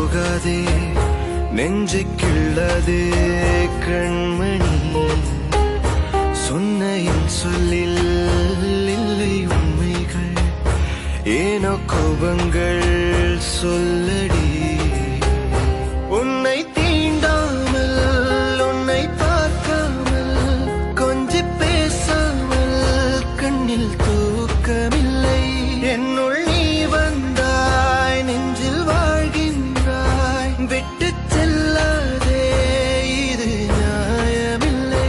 போகாதே நெஞ்சை கிள்ளதே கண்மணி சொன்ன என் சொல்லில் இல்லை உண்மைகள் ஏனோ கோபங்கள் சொல்லடி உன்னை தீண்டாமல் உன்னை பார்க்காமல் கொஞ்சி பேசாமல் கண்ணில் தூக்கமில்லை என்னுள் நீ வந்தாய் நெஞ்சில் வாழ்கின்றாய் விட்டு செல்லாதே இது நியாயமில்லை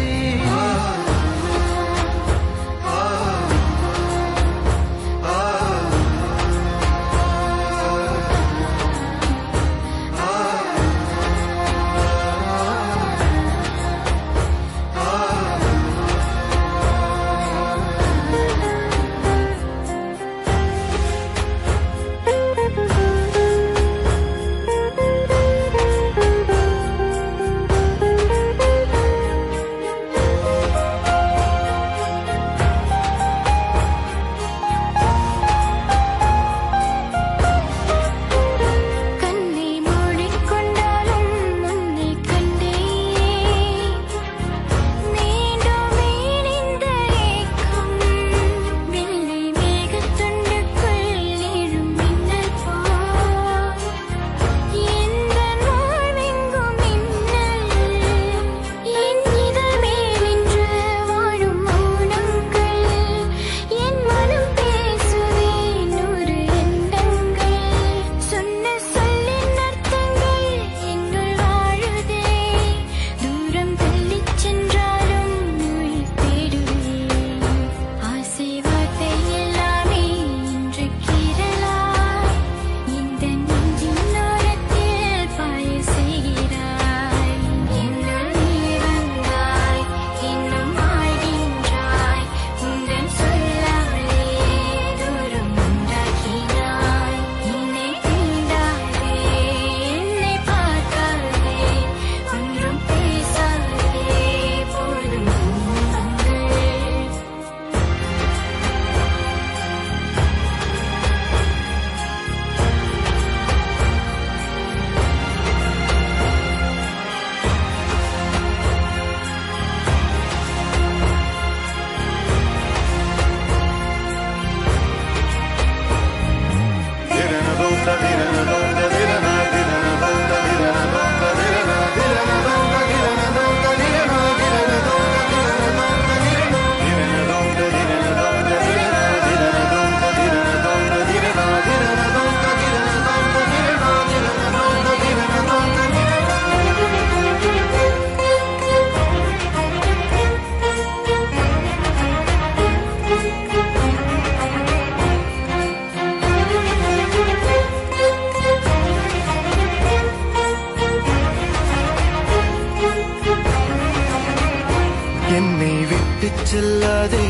என்னை விட்டு செல்லாதே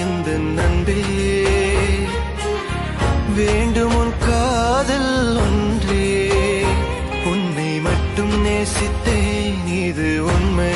இந்த நண்பே வேண்டும் உன் காதல் ஒன்றே உன்னை மட்டும் நேசித்தேன் இது உண்மை